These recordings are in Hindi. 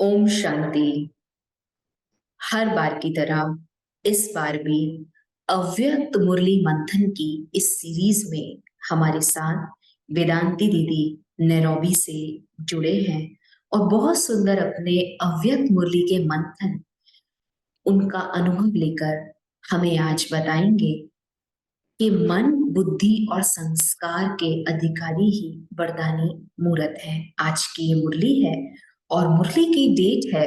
ओम शांति। हर बार की तरह इस बार भी अव्यक्त मुरली मंथन की इस सीरीज में हमारे साथ वेदांती दीदी नैरोबी से जुड़े हैं और बहुत सुंदर अपने अव्यक्त मुरली के मंथन उनका अनुभव लेकर हमें आज बताएंगे कि मन, बुद्धि और संस्कार के अधिकारी ही वरदानी मूर्त है। आज की ये मुरली है और मुरली की डेट है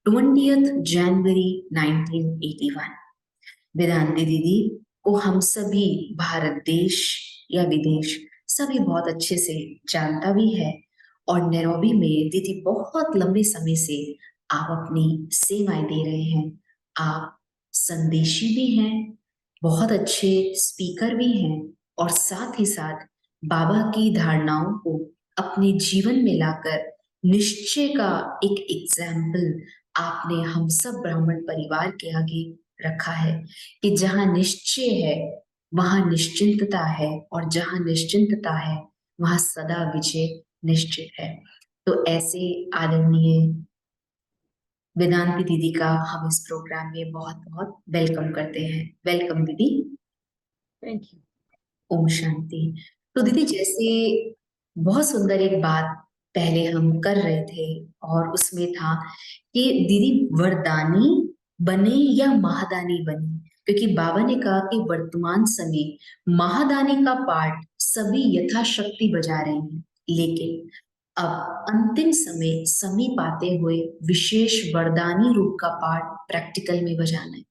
20 जनवरी 1981। वेदांती दीदी को हम सभी भारत देश या विदेश सभी बहुत अच्छे से जानता भी है और नैरोबी में दीदी बहुत लंबे समय से आप अपनी सेवाएं दे रहे हैं। आप संदेशी भी हैं, बहुत अच्छे स्पीकर भी हैं और साथ ही साथ बाबा की धारणाओं को अपने जीवन में लाकर निश्चय का एक एग्जाम्पल आपने हम सब ब्राह्मण परिवार के आगे रखा है कि जहां निश्चय है वहां निश्चिंतता है और जहां निश्चिंतता है वहां सदा विजय निश्चित है। तो ऐसे आदरणीय वेदांती दीदी का हम इस प्रोग्राम में बहुत बहुत वेलकम करते हैं। वेलकम दीदी। Thank you. ओम शांति। तो दीदी जैसे बहुत सुंदर एक बात पहले हम कर रहे थे और उसमें था कि दीदी वरदानी बने या महादानी बने, क्योंकि बाबा ने कहा कि वर्तमान समय महादानी का पार्ट सभी यथाशक्ति बजा रहे हैं, लेकिन अब अंतिम समय समीप आते हुए विशेष वरदानी रूप का पार्ट प्रैक्टिकल में बजाना है।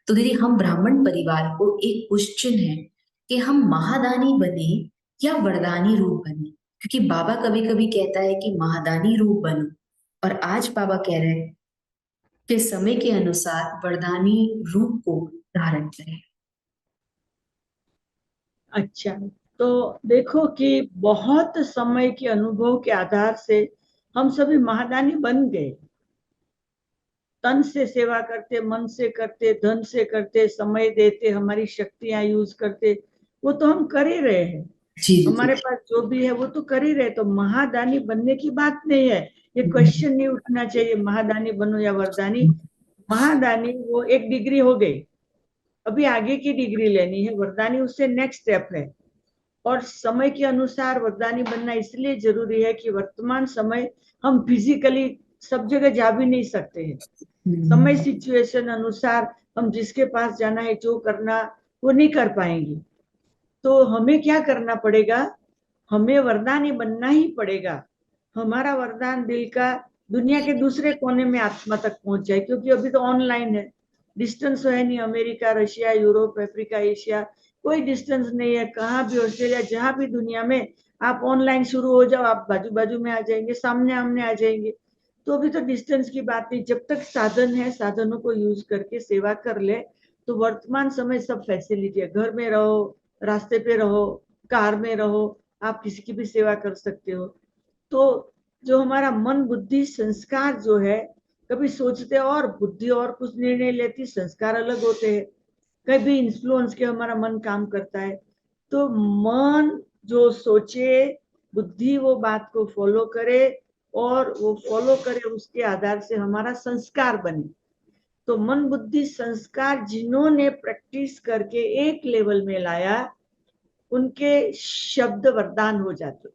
तो दीदी हम ब्राह्मण परिवार को एक क्वेश्चन है कि हम महादानी बने या वरदानी रूप बने, क्योंकि बाबा कभी कभी कहता है कि महादानी रूप बनो और आज बाबा कह रहे हैं कि समय के अनुसार वरदानी रूप को धारण करें। अच्छा, तो देखो कि बहुत समय के अनुभव के आधार से हम सभी महादानी बन गए। तन से सेवा करते, मन से करते, धन से करते, समय देते, हमारी शक्तियां यूज करते, वो तो हम कर ही रहे हैं। जी हमारे जी। पास जो भी है वो तो कर ही रहे। तो महादानी बनने की बात नहीं है, ये क्वेश्चन नहीं उठना चाहिए महादानी बनो या वरदानी। महादानी वो एक डिग्री हो गई, अभी आगे की डिग्री लेनी है। वरदानी उससे नेक्स्ट स्टेप है। और समय के अनुसार वरदानी बनना इसलिए जरूरी है कि वर्तमान समय हम फिजिकली सब जगह जा भी नहीं सकते हैं। समय सिचुएशन अनुसार हम जिसके पास जाना है, जो करना, वो नहीं कर पाएंगे। तो हमें क्या करना पड़ेगा? हमें वरदानी बनना ही पड़ेगा। हमारा वरदान दिल का दुनिया के दूसरे कोने में आत्मा तक पहुंच जाए, क्योंकि अभी तो ऑनलाइन है, डिस्टेंस है नहीं। America, Russia, Europe, Africa, Asia, कोई डिस्टेंस नहीं है। कहाँ भी, ऑस्ट्रेलिया, जहां भी दुनिया में आप ऑनलाइन शुरू हो जाओ, आप बाजू बाजू में आ जाएंगे, सामने आमने आ जाएंगे। तो अभी तो डिस्टेंस की बात नहीं। जब तक साधन है, साधनों को यूज करके सेवा कर ले। तो वर्तमान समय सब फैसिलिटी है। घर में रहो, रास्ते पे रहो, कार में रहो, आप किसी की भी सेवा कर सकते हो। तो जो हमारा मन, बुद्धि, संस्कार जो है, कभी सोचते और बुद्धि और कुछ निर्णय लेती, संस्कार अलग होते हैं। कभी इन्फ्लुएंस के हमारा मन काम करता है। तो मन जो सोचे, बुद्धि वो बात को फॉलो करे, और वो फॉलो करे, उसके आधार से हमारा संस्कार बने। तो मन, बुद्धि, संस्कार जिन्होंने प्रैक्टिस करके एक लेवल में लाया, उनके शब्द वरदान हो जाते।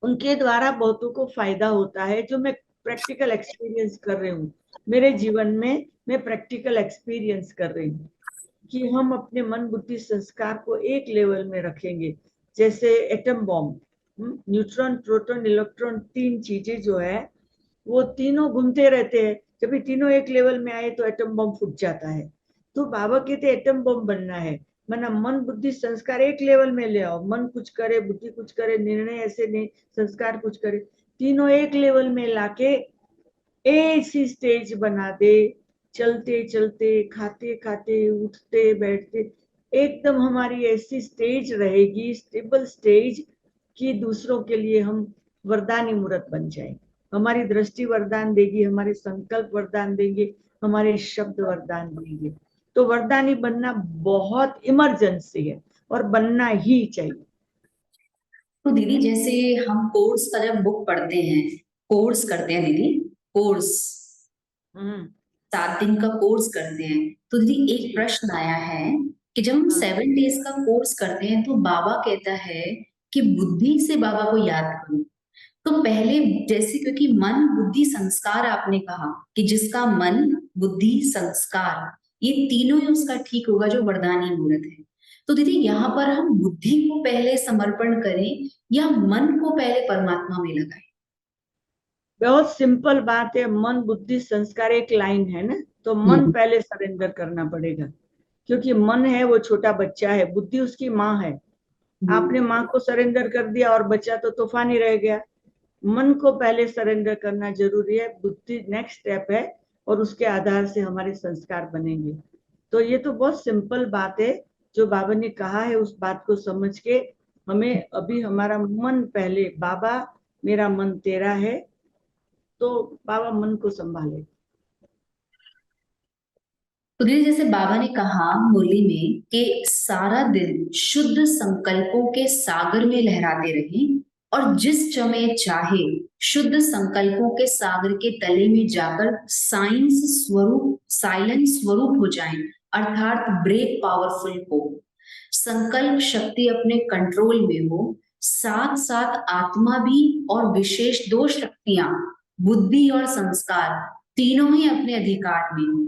उनके द्वारा बहुतों को फायदा होता है, जो मैं प्रैक्टिकल एक्सपीरियंस कर रही हूँ। मेरे जीवन में मैं प्रैक्टिकल एक्सपीरियंस कर रही हूँ कि हम अपने मन, बुद्धि, संस्कार को एक लेवल में रखेंगे। जैसे atom bomb, neutron, proton, electron, तीन चीजें जो है, वो तीनों घूमते रहते हैं। जब ये तीनों एक लेवल में आए तो एटम बम फूट जाता है। तो बाबा कहते एटम बम बनना है, माना मन, बुद्धि, संस्कार एक लेवल में ले आओ। मन कुछ करे, बुद्धि कुछ करे, निर्णय ऐसे नहीं, संस्कार कुछ करे, तीनों एक लेवल में लाके ऐसी स्टेज बना दे। चलते चलते, खाते खाते, उठते बैठते, एकदम हमारी ऐसी स्टेज रहेगी, स्टेबल स्टेज, कि दूसरों के लिए हम वरदानी मूर्त बन जाएंगे। हमारी दृष्टि वरदान देगी, हमारे संकल्प वरदान देंगे, हमारे शब्द वरदान देंगे। तो वरदानी बनना बहुत इमरजेंसी है और बनना ही चाहिए। तो दीदी जैसे हम कोर्स का जब बुक पढ़ते हैं, कोर्स करते हैं दीदी, कोर्स, हम्म 7 दिन का कोर्स करते हैं, तो दीदी एक जी प्रश्न आया है कि जब हम हाँ 7 डेज का कोर्स करते हैं तो बाबा कहता है कि बुद्धि से बाबा को याद करो। तो पहले जैसे, क्योंकि मन बुद्धि संस्कार आपने कहा कि जिसका मन बुद्धि संस्कार ये तीनों ही उसका ठीक होगा जो वरदानी मूर्त है। तो दीदी यहाँ पर हम बुद्धि को पहले समर्पण करें या मन को पहले परमात्मा में लगाएं? बहुत सिंपल बात है। मन बुद्धि संस्कार एक लाइन है ना, तो मन हम्म पहले सरेंडर करना पड़ेगा, क्योंकि मन है वो छोटा बच्चा है, बुद्धि उसकी माँ है। आपने हम्म। माँ को सरेंडर कर दिया और बच्चा तो तूफानी रह गया। मन को पहले सरेंडर करना जरूरी है, बुद्धि नेक्स्ट स्टेप है, और उसके आधार से हमारे संस्कार बनेंगे। तो ये तो बहुत सिंपल बात है जो बाबा ने कहा है। उस बात को समझ के हमें अभी हमारा मन पहले, बाबा मेरा मन तेरा है, तो बाबा मन को संभाले। तो दीदी जैसे बाबा ने कहा मुरली में कि सारा दिन शुद्ध संकल्पों के सागर में लहराते रहें और जिस समय चाहे शुद्ध संकल्पों के सागर के तले में जाकर साइलेंस स्वरूप हो जाएं, अर्थात ब्रेक पावरफुल हो, संकल्प शक्ति अपने कंट्रोल में हो, साथ साथ आत्मा भी और विशेष दो शक्तियां बुद्धि और संस्कार तीनों ही अपने अधिकार में हो।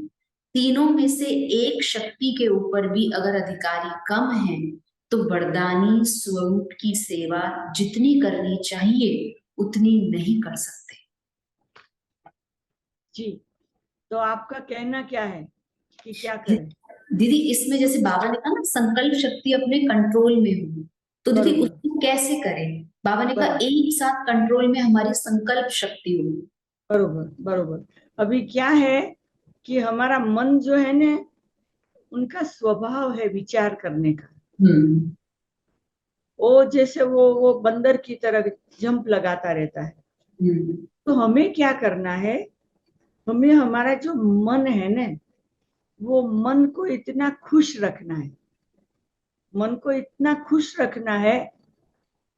तीनों में से एक शक्ति के ऊपर भी अगर अधिकारी कम है तो वरदानी स्वरूप की सेवा जितनी करनी चाहिए उतनी नहीं कर सकते। जी, तो आपका कहना क्या है कि क्या करें? दीदी इसमें जैसे बाबा ने कहा ना संकल्प शक्ति अपने कंट्रोल में हो, तो दीदी बरोबर उसको कैसे करें? बाबा ने कहा बरोबर एक साथ कंट्रोल में हमारी संकल्प शक्ति हो। बरोबर बरोबर। अभी क्या है कि हमारा मन जो है ना, उनका स्वभाव है विचार करने का। हम्म वो जैसे वो बंदर की तरह जंप लगाता रहता है। हम्म तो हमें क्या करना है, हमें हमारा जो मन है ना, वो मन को इतना खुश रखना है। मन को इतना खुश रखना है,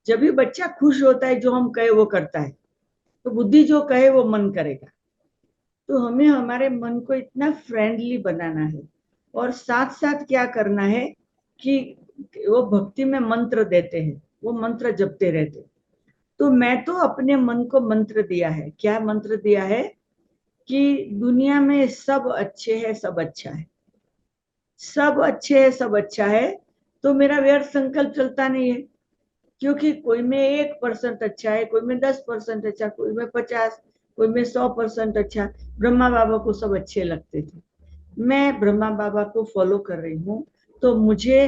जब भी बच्चा खुश होता है जो हम कहे वो करता है, तो बुद्धि जो कहे वो मन करेगा। तो हमें हमारे मन को इतना फ्रेंडली बनाना है, और साथ साथ क्या करना है कि वो भक्ति में मंत्र देते हैं, वो मंत्र जपते रहते। तो मैं तो अपने मन को मंत्र दिया है। क्या मंत्र दिया है? कि दुनिया में सब अच्छे हैं, सब अच्छा है, सब अच्छे है, सब अच्छा है। तो मेरा व्यर्थ संकल्प चलता नहीं है, क्योंकि कोई में 1% अच्छा है, कोई में 10% अच्छा, कोई में 50, कोई में 100% अच्छा। ब्रह्मा बाबा को सब अच्छे लगते थे, मैं ब्रह्मा बाबा को फॉलो कर रही हूँ, तो मुझे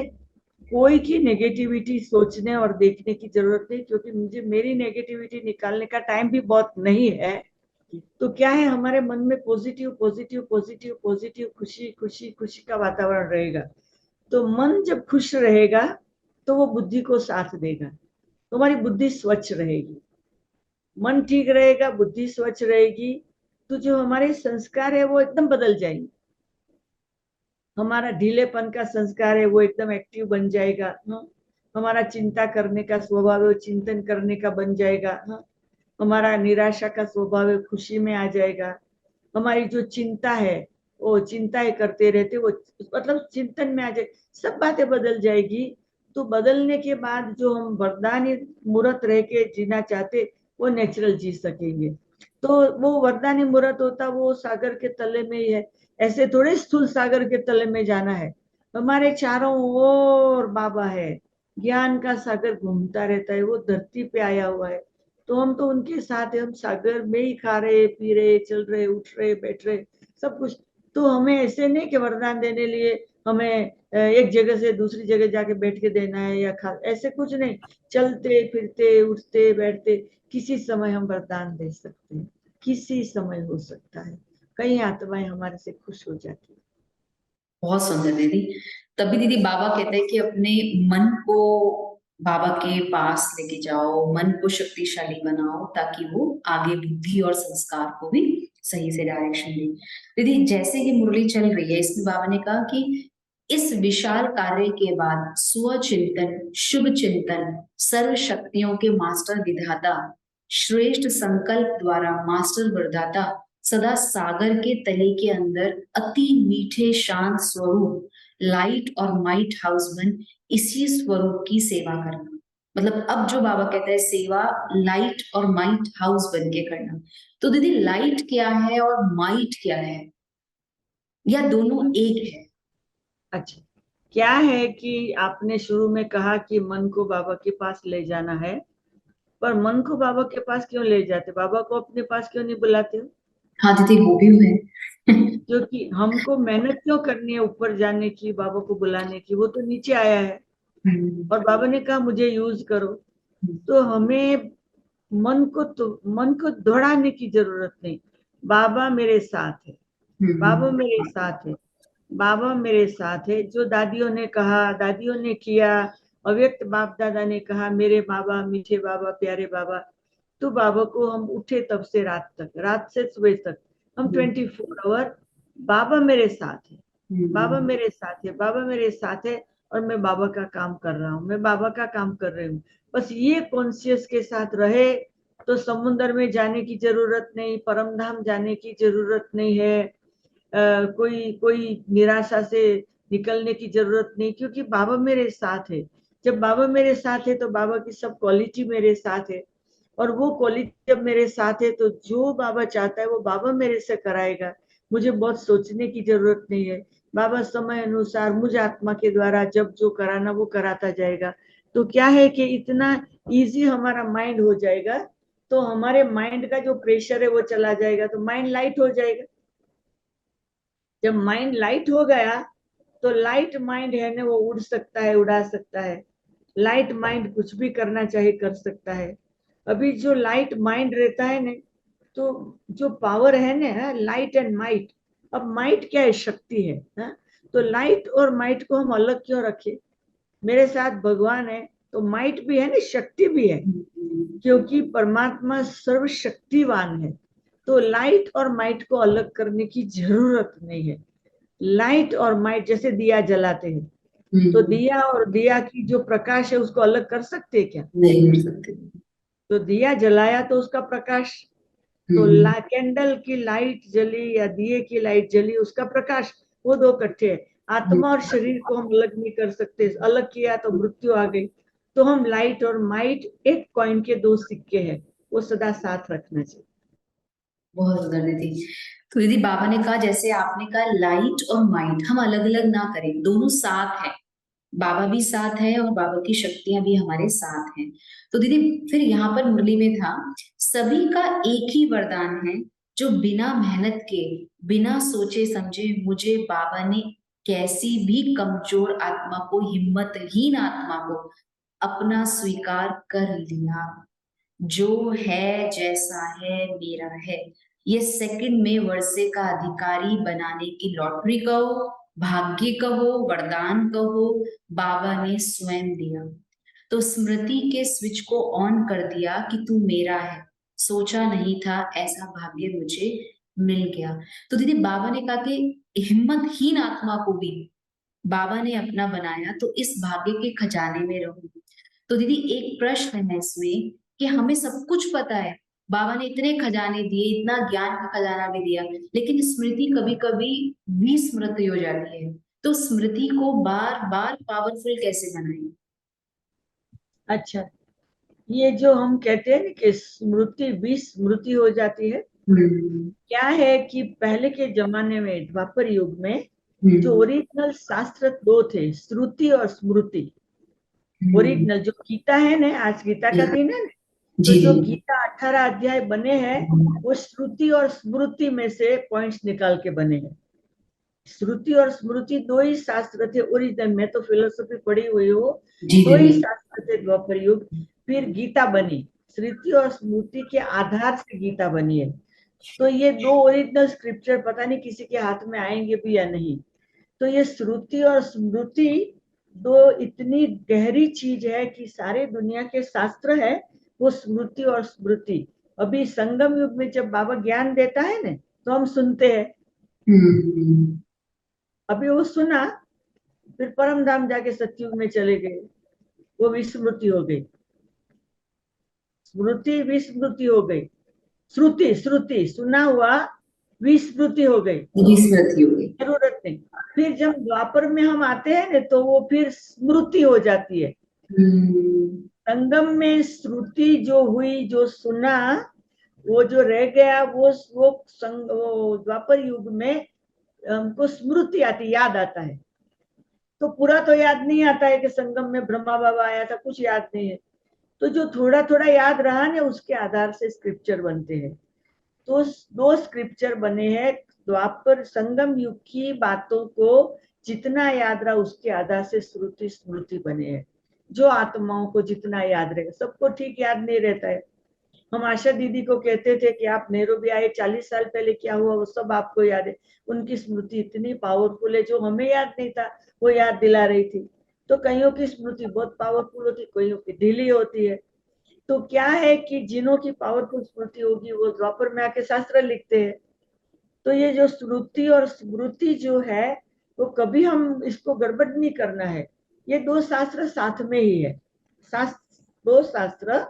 कोई की नेगेटिविटी सोचने और देखने की जरूरत नहीं, क्योंकि मुझे मेरी नेगेटिविटी निकालने का टाइम भी बहुत नहीं है। तो क्या है, हमारे मन में पॉजिटिव पॉजिटिव पॉजिटिव पॉजिटिव, खुशी खुशी खुशी का वातावरण रहेगा। तो मन जब खुश रहेगा तो वो बुद्धि को साथ देगा, तो हमारी बुद्धि स्वच्छ रहेगी। मन ठीक रहेगा, बुद्धि स्वच्छ रहेगी, तो जो हमारे संस्कार है वो एकदम बदल जाएंगे। हमारा ढीलेपन का संस्कार है वो एकदम एक्टिव बन जाएगा। हमारा चिंता करने का स्वभाव है वो चिंतन करने का बन जाएगा। हमारा निराशा का स्वभाव है खुशी में आ जाएगा। हमारी जो चिंता है वो चिंताएं करते रहते, वो मतलब चिंतन में आ जाए, सब बातें बदल जाएगी। तो बदलने के बाद जो हम वरदानी मूर्त रह के जीना चाहते, वो नेचुरल जी सकेंगे। तो वो वरदानी मूर्त होता वो सागर के तले में ही है, ऐसे थोड़े स्थूल सागर के तले में जाना है। हमारे चारों ओर बाबा है, ज्ञान का सागर घूमता रहता है, वो धरती पे आया हुआ है। तो हम तो उनके साथ है, हम सागर में ही खा रहे पी रहे चल रहे उठ रहे बैठ रहे सब कुछ। तो हमें ऐसे नहीं कि वरदान देने लिए हमें एक जगह से दूसरी जगह जाके बैठ के देना है या खा, ऐसे कुछ नहीं। चलते फिरते उठते बैठते किसी समय हम वरदान दे सकते हैं, किसी समय हो सकता है। कई आत्माएं हमारे से खुश हो जाती है। बहुत सुंदर दीदी। तभी दीदी बाबा कहते हैं कि अपने मन को बाबा के पास लेके जाओ, मन को शक्तिशाली बनाओ ताकि वो आगे बुद्धि और संस्कार को भी सही से डायरेक्शन दे। दीदी जैसे कि मुरली चल रही है इसमें बाबा ने कहा कि इस विशाल कार्य के बाद स्वचिंतन, शुभ चिंतन, सर्व शक्तियों के मास्टर विधाता, श्रेष्ठ संकल्प द्वारा मास्टर वरदाता, सदा सागर के तले के अंदर अति मीठे शांत स्वरूप लाइट और माइट हाउस बन इसी स्वरूप की सेवा करना। मतलब अब जो बाबा कहते हैं सेवा लाइट और माइट हाउस बन के करना, तो दीदी लाइट क्या है और माइट क्या है, या दोनों एक है? अच्छा, क्या है कि आपने शुरू में कहा कि मन को बाबा के पास ले जाना है, पर मन को बाबा के पास क्यों ले जाते, बाबा को अपने पास क्यों नहीं बुलाते हो? हाँ दीदी वो भी है। क्योंकि हमको मेहनत क्यों करनी है ऊपर जाने की, बाबा को बुलाने की, वो तो नीचे आया है और बाबा ने कहा मुझे यूज करो। तो हमें मन को दौड़ाने की जरूरत नहीं। बाबा मेरे साथ है, बाबा मेरे साथ है, बाबा मेरे साथ है। जो दादियों ने कहा, दादियों ने किया, अव्यक्त बाप दादा ने कहा, मेरे बाबा मीठे बाबा प्यारे बाबा, तो बाबा को हम उठे तब से रात तक, रात से सुबह तक हम 24 आवर बाबा मेरे साथ है, बाबा मेरे साथ है, बाबा मेरे साथ है। और मैं बाबा का काम कर रहा हूँ, मैं बाबा का काम कर रही हूँ। बस ये कॉन्शियस के साथ रहे तो समुद्र में जाने की जरूरत नहीं, परम धाम जाने की जरूरत नहीं है, कोई कोई निराशा से निकलने की जरूरत नहीं, क्योंकि बाबा मेरे साथ है। जब बाबा मेरे साथ है तो बाबा की सब क्वालिटी मेरे साथ है, और वो क्वालिटी जब मेरे साथ है तो जो बाबा चाहता है वो बाबा मेरे से कराएगा। मुझे बहुत सोचने की जरूरत नहीं है, बाबा समय अनुसार मुझ आत्मा के द्वारा जब जो कराना वो कराता जाएगा। तो क्या है कि इतना इजी हमारा माइंड हो जाएगा, तो हमारे माइंड का जो प्रेशर है वो चला जाएगा, तो माइंड लाइट हो जाएगा। जब माइंड लाइट हो गया तो लाइट माइंड है ना, वो उड़ सकता है, उड़ा सकता है। लाइट माइंड कुछ भी करना चाहे कर सकता है। अभी जो लाइट माइंड रहता है ना, तो जो पावर है ना, लाइट एंड माइट। अब माइट क्या है, शक्ति है ना? तो लाइट और माइट को हम अलग क्यों रखे? मेरे साथ भगवान है तो माइट भी है ना, शक्ति भी है, क्योंकि परमात्मा सर्वशक्तिवान है। तो लाइट और माइट को अलग करने की जरूरत नहीं है। लाइट और माइट जैसे दिया जलाते हैं, तो दिया और दिया की जो प्रकाश है उसको अलग कर सकते हैं क्या? नहीं कर सकते। तो दिया जलाया तो उसका प्रकाश, तो कैंडल की लाइट जली या दिए की लाइट जली, उसका प्रकाश, वो दो इकट्ठे है। आत्मा और शरीर को हम अलग नहीं कर सकते, अलग किया तो मृत्यु आ गई। तो हम लाइट और माइट एक कॉइन के दो सिक्के हैं, वो सदा साथ रखना चाहिए। बहुत सुंदर दीदी। तो दीदी बाबा ने कहा, जैसे आपने कहा लाइट और माइट हम अलग अलग ना करें, दोनों साथ है। बाबा भी साथ है और बाबा की शक्तियां भी हमारे साथ हैं। तो दीदी फिर यहाँ पर मुरली में था, सभी का एक ही वरदान है, जो बिना मेहनत के बिना सोचे समझे मुझे बाबा ने कैसी भी कमजोर आत्मा को, हिम्मतहीन आत्मा को अपना स्वीकार कर लिया। जो है जैसा है मेरा है, ये सेकंड में वर्षे का अधिकारी बनाने की लॉटरी कहो, भाग्य कहो, वरदान कहो, बाबा ने स्वयं दिया। तो स्मृति के स्विच को ऑन कर दिया कि तू मेरा है, सोचा नहीं था ऐसा भाग्य मुझे मिल गया। तो दीदी बाबा ने कहा कि हिम्मतहीन आत्मा को भी बाबा ने अपना बनाया, तो इस भाग्य के खजाने में रहो। तो दीदी एक प्रश्न है इसमें कि हमें सब कुछ पता है, बाबा ने इतने खजाने दिए, इतना ज्ञान का खजाना भी दिया, लेकिन स्मृति कभी कभी विस्मृत हो जाती है। तो स्मृति को बार बार पावरफुल कैसे बनाएं? अच्छा, ये जो हम कहते हैं ना कि स्मृति विस्मृति हो जाती है, क्या है कि पहले के जमाने में द्वापर युग में जो ओरिजिनल शास्त्र दो थे, श्रुति और स्मृति। ओरिजिनल जो गीता है ना, आज गीता का दिन है ना, तो जी जो जी। गीता 18 अध्याय बने हैं वो श्रुति और स्मृति में से पॉइंट्स निकाल के बने हैं। श्रुति और स्मृति दो ही शास्त्र थे ओरिजिनल, मैं तो फिलोसफी पढ़ी हुई हूँ। जी दो ही दीदी। शास्त्र थे द्वापर युग, फिर गीता बनी। श्रुति और स्मृति के आधार से गीता बनी है। तो ये दो ओरिजिनल स्क्रिप्चर पता नहीं किसी के हाथ में आएंगे भी या नहीं। तो ये श्रुति और स्मृति दो इतनी गहरी चीज है कि सारे दुनिया के शास्त्र है वो स्मृति और स्मृति। अभी संगम युग में जब बाबा ज्ञान देता है ना, तो हम सुनते हैं। अभी वो सुना, फिर परम धाम जाके सतयुग में चले गए, वो विस्मृति हो गई। स्मृति विस्मृति हो गई। श्रुति श्रुति सुना हुआ विस्मृति हो गई, विस्मृति हो गई। जरूरत नहीं। फिर जब द्वापर में हम आते हैं ना तो वो फिर स्मृति हो जाती है। संगम में श्रुति जो हुई, जो सुना, वो जो रह गया, वो द्वापर युग में हमको स्मृति आती, याद आता है। तो पूरा तो याद नहीं आता है कि संगम में ब्रह्मा बाबा आया था, कुछ याद नहीं है। तो जो थोड़ा थोड़ा याद रहा ना, उसके आधार से स्क्रिप्चर बनते हैं। तो दो स्क्रिप्चर बने हैं द्वापर संगम युग की बातों को जितना याद रहा, उसके आधार से श्रुति स्मृति बने हैं। जो आत्माओं को जितना याद रहेगा, सबको ठीक याद नहीं रहता है। हम आशा दीदी को कहते थे कि आप नैरोबी आए 40 साल पहले क्या हुआ, वो सब आपको याद है। उनकी स्मृति इतनी पावरफुल है, जो हमें याद नहीं था वो याद दिला रही थी। तो कईयों की स्मृति बहुत पावरफुल होती, कईयों की ढीली होती है। तो क्या है कि जिनों की पावरफुल स्मृति होगी, वो द्वापर में आके शास्त्र लिखते हैं। तो ये जो श्रुति और स्मृति जो है, वो कभी हम इसको गड़बड़ नहीं करना है। ये दो शास्त्र साथ में ही है, दो शास्त्र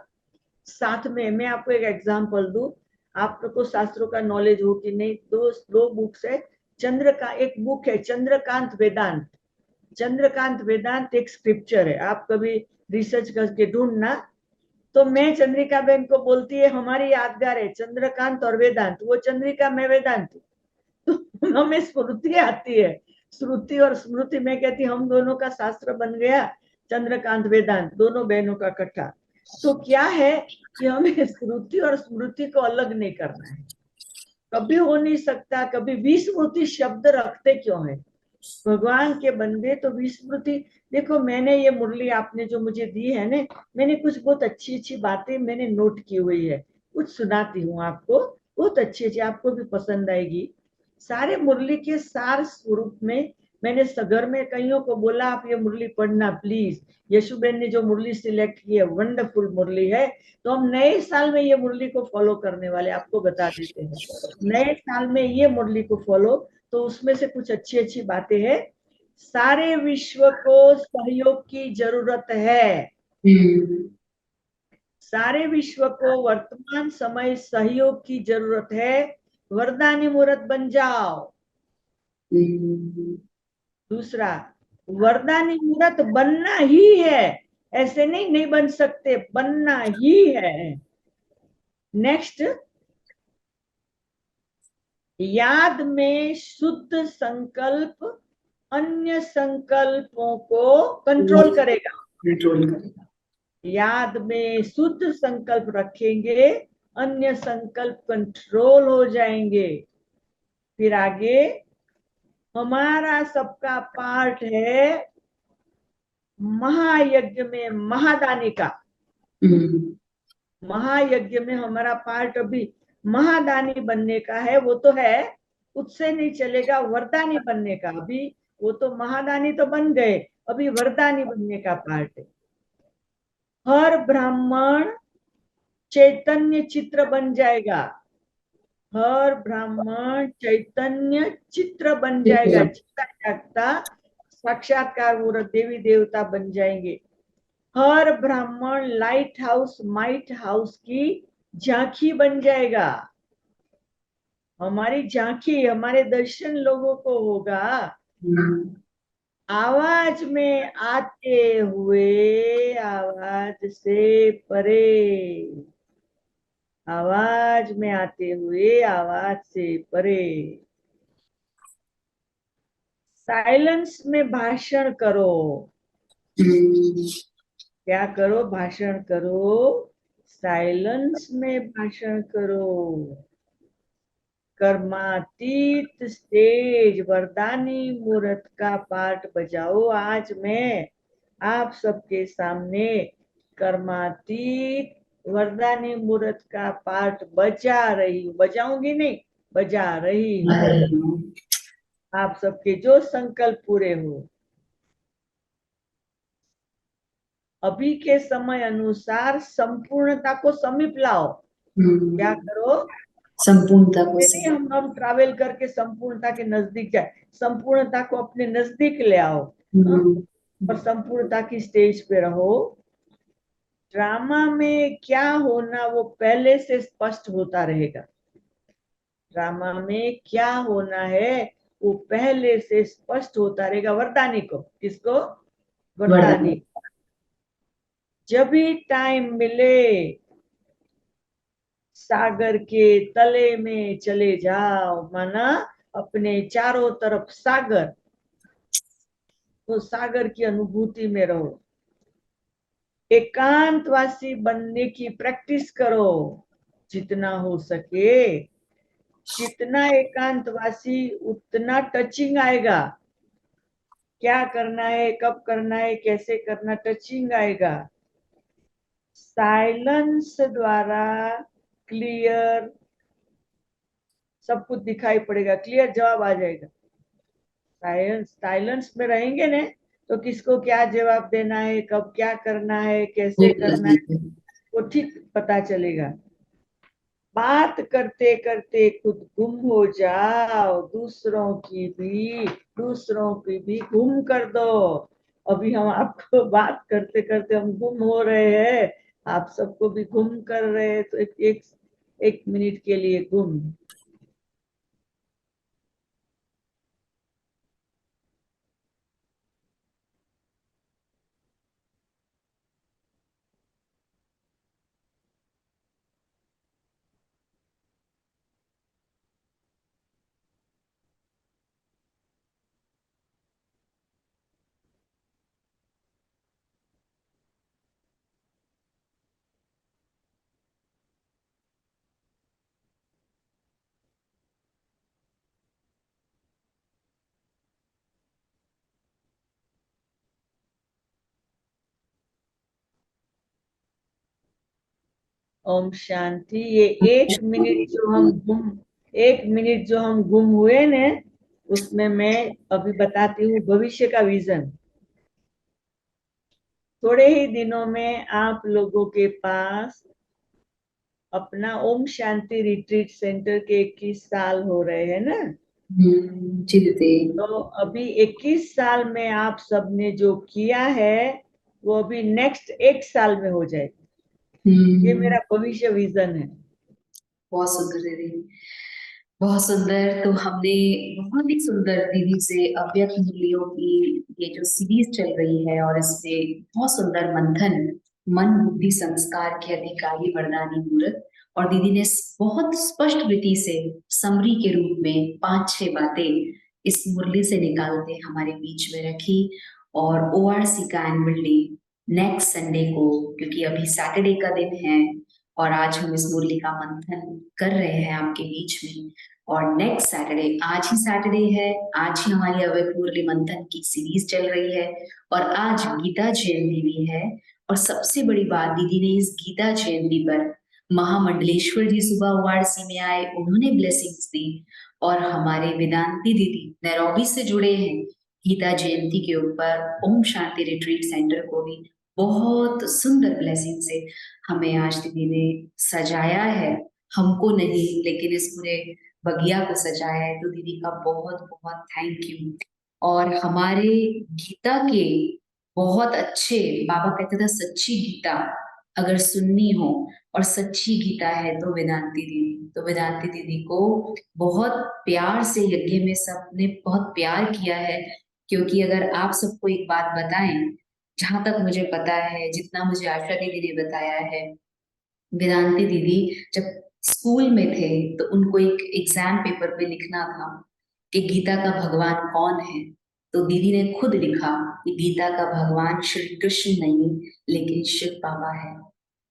साथ में। मैं आपको एक एग्जांपल दूं, आपको शास्त्रों का नॉलेज हो कि नहीं। दो बुक्स है। एक बुक है चंद्रकांत वेदांत। चंद्रकांत वेदांत एक स्क्रिप्चर है, आप कभी रिसर्च करके ढूंढना। तो मैं चंद्रिका बहन को बोलती है, हमारी यादगार है चंद्रकांत और वेदांत। वो चंद्रिका, मैं वेदांत। तो हमें स्मृति आती है, श्रुति और स्मृति। मैं कहती हम दोनों का शास्त्र बन गया चंद्रकांत वेदांत, दोनों बहनों का इकट्ठा। तो क्या है कि हमें श्रुति और स्मृति को अलग नहीं करना है, कभी हो नहीं सकता। कभी विस्मृति शब्द रखते क्यों है भगवान के बंदे? तो विस्मृति, देखो मैंने ये मुरली आपने जो मुझे दी है ना, मैंने कुछ बहुत अच्छी अच्छी बातें मैंने नोट की हुई है, कुछ सुनाती हूँ आपको, बहुत अच्छी अच्छी, आपको भी पसंद आएगी। सारे मुरली के सार स्वरूप में मैंने सगर में कईयों को बोला, आप ये मुरली पढ़ना प्लीज। यशुबेन ने जो मुरली सिलेक्ट की है, वंडरफुल मुरली है। तो हम नए साल में ये मुरली को फॉलो करने वाले, आपको बता देते हैं। नए साल में ये मुरली को फॉलो, तो उसमें से कुछ अच्छी अच्छी बातें हैं। सारे विश्व को सहयोग की जरूरत है। सारे विश्व को वर्तमान समय सहयोग की जरूरत है। वरदानी मूर्त बन जाओ। दूसरा, वरदानी मूर्त बनना ही है, ऐसे नहीं नहीं बन सकते, बनना ही है। नेक्स्ट, याद में शुद्ध संकल्प अन्य संकल्पों को कंट्रोल करेगा। कंट्रोल करेगा। याद में शुद्ध संकल्प रखेंगे, अन्य संकल्प कंट्रोल हो जाएंगे। फिर आगे, हमारा सबका पार्ट है महायज्ञ में महादानी का। महायज्ञ में हमारा पार्ट अभी महादानी बनने का है, वो तो है, उससे नहीं चलेगा। वरदानी बनने का, अभी वो तो महादानी तो बन गए, अभी वरदानी बनने का पार्ट है। हर ब्राह्मण चैतन्य चित्र बन जाएगा। हर ब्राह्मण चैतन्य चित्र बन जाएगा, चित्ता जागता साक्षात्कार मूर्त देवी देवता बन जाएंगे। हर ब्राह्मण लाइट हाउस माइट हाउस की झांकी बन जाएगा। हमारी झांकी, हमारे दर्शन लोगों को होगा। आवाज में आते हुए आवाज से परे, आवाज में आते हुए आवाज से परे। साइलेंस में भाषण करो। क्या करो? भाषण करो। साइलेंस में भाषण करो। कर्मातीत स्टेज वरदानी मूर्त का पार्ट बजाओ। आज मैं आप सबके सामने कर्मातीत वरदानी मूर्त का पार्ट बजा रही हूँ, बजाऊंगी नहीं, बजा रही हूँ। आप सबके जो संकल्प पूरे हो, अभी के समय अनुसार संपूर्णता को समीप लाओ। क्या करो? संपूर्णता को हम ट्रैवल करके संपूर्णता के नजदीक जाए, संपूर्णता को अपने नजदीक ले आओ। और संपूर्णता की स्टेज पे रहो। ड्रामा में क्या होना वो पहले से स्पष्ट होता रहेगा। ड्रामा में क्या होना है वो पहले से स्पष्ट होता रहेगा वरदानी को। किसको? वरदानी। वरदानी। जब भी टाइम मिले सागर के तले में चले जाओ, माना अपने चारों तरफ सागर, तो सागर की अनुभूति में रहो। एकांतवासी बनने की प्रैक्टिस करो जितना हो सके। जितना एकांतवासी उतना टचिंग आएगा। क्या करना है, कब करना है, कैसे करना, टचिंग आएगा। साइलेंस द्वारा क्लियर सब कुछ दिखाई पड़ेगा, क्लियर जवाब आ जाएगा। साइलेंस में रहेंगे ने तो किसको क्या जवाब देना है, कब क्या करना है, कैसे करना है, वो ठीक पता चलेगा। बात करते करते खुद गुम हो जाओ, दूसरों की भी गुम कर दो। अभी हम आपको बात करते करते हम गुम हो रहे हैं, आप सबको भी गुम कर रहे हैं, तो एक मिनट के लिए गुम। ओम शांति। ये एक मिनट जो हम गुम हुए ने, उसमें मैं अभी बताती हूँ भविष्य का विजन। थोड़े ही दिनों में आप लोगों के पास अपना ओम शांति रिट्रीट सेंटर के 21 साल हो रहे हैं ना। जी दीदी। तो अभी 21 साल में आप सबने जो किया है वो अभी नेक्स्ट 1 साल में हो जाए। ये मेरा भविष्य विजन है। बहुत सुंदर दीदी, बहुत सुंदर। तो हमने बहुत ही सुंदर दीदी से अव्यक्त मूल्यों की ये जो सीरीज चल रही है, और इसमें बहुत सुंदर मंथन, मन बुद्धि संस्कार के अधिकारी वरदानी मूर्त, और दीदी ने बहुत स्पष्ट रीति से समरी के रूप में 5-6 बातें इस मुरली से निकाल के हमारे बीच में रखी। और ओआरसी का एनुअल डे नेक्स्ट संडे को, क्योंकि अभी सैटरडे का दिन है और आज हम इस मुरली का मंथन कर रहे हैं आपके बीच में, और नेक्स्ट सैटरडे, आज ही सैटरडे है, आज ही हमारी अवैध मुरली मंथन की सीरीज चल रही है, और आज गीता जयंती भी है। और सबसे बड़ी बात, दीदी ने इस गीता जयंती पर महामंडलेश्वर जी सुबह वाराणसी में आए, उन्होंने ब्लेसिंग्स दी, और हमारे वेदांती दीदी नैरोबी से जुड़े हैं, गीता जयंती के ऊपर ओम शांति रिट्रीट सेंटर को भी बहुत सुंदर ब्लेसिंग से हमें आज दीदी ने सजाया है। हमको नहीं, लेकिन इस पूरे बगिया को सजाया है, तो दीदी का बहुत बहुत थैंक यू। और हमारे गीता के बहुत अच्छे, बाबा कहते थे सच्ची गीता अगर सुननी हो, और सच्ची गीता है तो वेदांती दीदी, तो वेदांती दीदी को बहुत प्यार से यज्ञ में सबने बहुत प्यार किया है। क्योंकि अगर आप सबको एक बात बताएं, जहां तक मुझे पता है, जितना मुझे आशा दीदी ने बताया है, वेदांती दीदी जब स्कूल में थे तो उनको एक एग्जाम पेपर पे लिखना था कि गीता का भगवान कौन है। तो दीदी ने खुद लिखा कि गीता का भगवान श्री कृष्ण नहीं, लेकिन शिव बाबा है।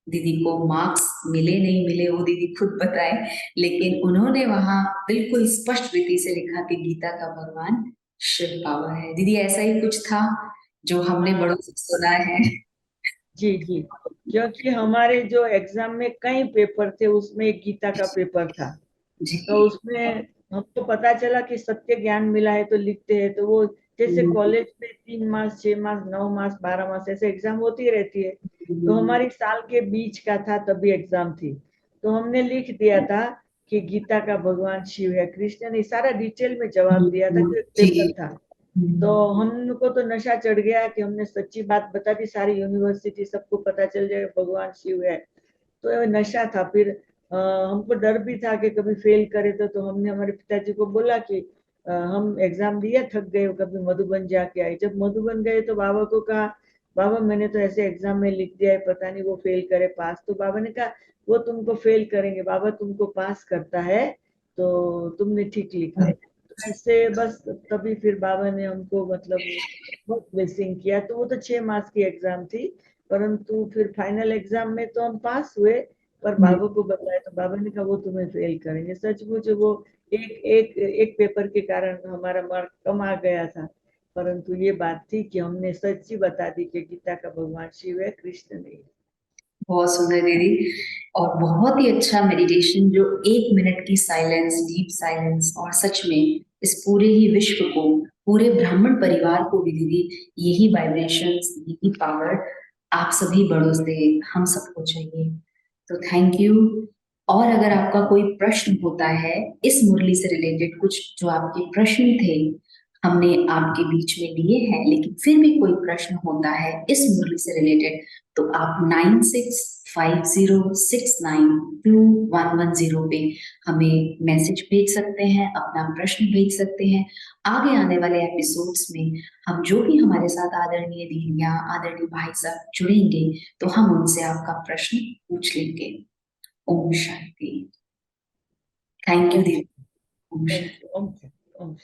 दीदी को मार्क्स मिले नहीं मिले वो दीदी खुद बताए, लेकिन उन्होंने वहां बिल्कुल स्पष्ट रीति से लिखा कि गीता का भगवान शिव बाबा है। दीदी ऐसा ही कुछ था जो हमने हाँ बड़ों से सुना है। जी जी, क्योंकि हमारे जो एग्जाम में कई पेपर थे उसमें एक गीता का पेपर था। तो जी। उसमें हमको पता चला कि सत्य ज्ञान मिला है तो लिखते हैं, तो वो जैसे कॉलेज में 3 मास 6 मास 9 मास 12 मास ऐसे एग्जाम होती रहती है, तो हमारी साल के बीच का था तभी एग्जाम थी। तो हमने लिख दिया था कि गीता का भगवान शिव है। कृष्ण ने सारा डिटेल में जवाब दिया था, जो एक पेपर जी। था। तो हमको तो नशा चढ़ गया कि हमने सच्ची बात बता दी, सारी यूनिवर्सिटी सबको पता चल जाए भगवान शिव है, तो ये नशा था। फिर हमको डर भी था कि कभी फेल करे तो हमने हमारे पिताजी को बोला कि हम एग्जाम दिया, थक गए, कभी मधुबन जाके आए। जब मधुबन गए तो बाबा को कहा, बाबा मैंने तो ऐसे एग्जाम में लिख दिया है, पता नहीं वो फेल करे पास। तो बाबा ने कहा वो तुमको फेल करेंगे, बाबा तुमको पास करता है, तो तुमने ठीक लिखा। तो ऐसे बस तभी फिर बाबा ने हमको मतलब बहुत ब्लेसिंग किया। तो वो तो 6 मास की एग्जाम थी, परंतु फिर फाइनल एग्जाम में तो हम पास हुए। पर बाबा को बताया तो बाबा ने कहा वो तुम्हें फेल करेंगे। सचमुच वो एक एक एक पेपर के कारण हमारा मार्क कम आ गया था, परंतु ये बात थी कि हमने सच्ची बता दी कि गीता का भगवान शिव है, कृष्ण नहीं। बहुत सुंदर दीदी, और बहुत ही अच्छा मेडिटेशन, जो 1 मिनट की साइलेंस, डीप साइलेंस, और सच में इस पूरे ही विश्व को, पूरे ब्राह्मण परिवार को भी दीदी यही वाइब्रेशंस, यही पावर आप सभी बड़ों से हम सबको चाहिए। तो थैंक यू। और अगर आपका कोई प्रश्न होता है इस मुरली से रिलेटेड, कुछ जो आपके प्रश्न थे हमने आपके बीच में लिए हैं, लेकिन फिर भी कोई प्रश्न होता है इस मुरली से रिलेटेड, तो आप 9650692110 पे हमें मैसेज भेज सकते हैं, अपना प्रश्न भेज सकते हैं। आगे आने वाले एपिसोड्स में हम जो भी हमारे साथ आदरणीय दीदियां, आदरणीय भाई साहब जुड़ेंगे, तो हम उनसे आपका प्रश्न पूछ लेंगे। ओम शांति। थैंक यू ओम दीदी। ओम थैंक शांति। यू। ओम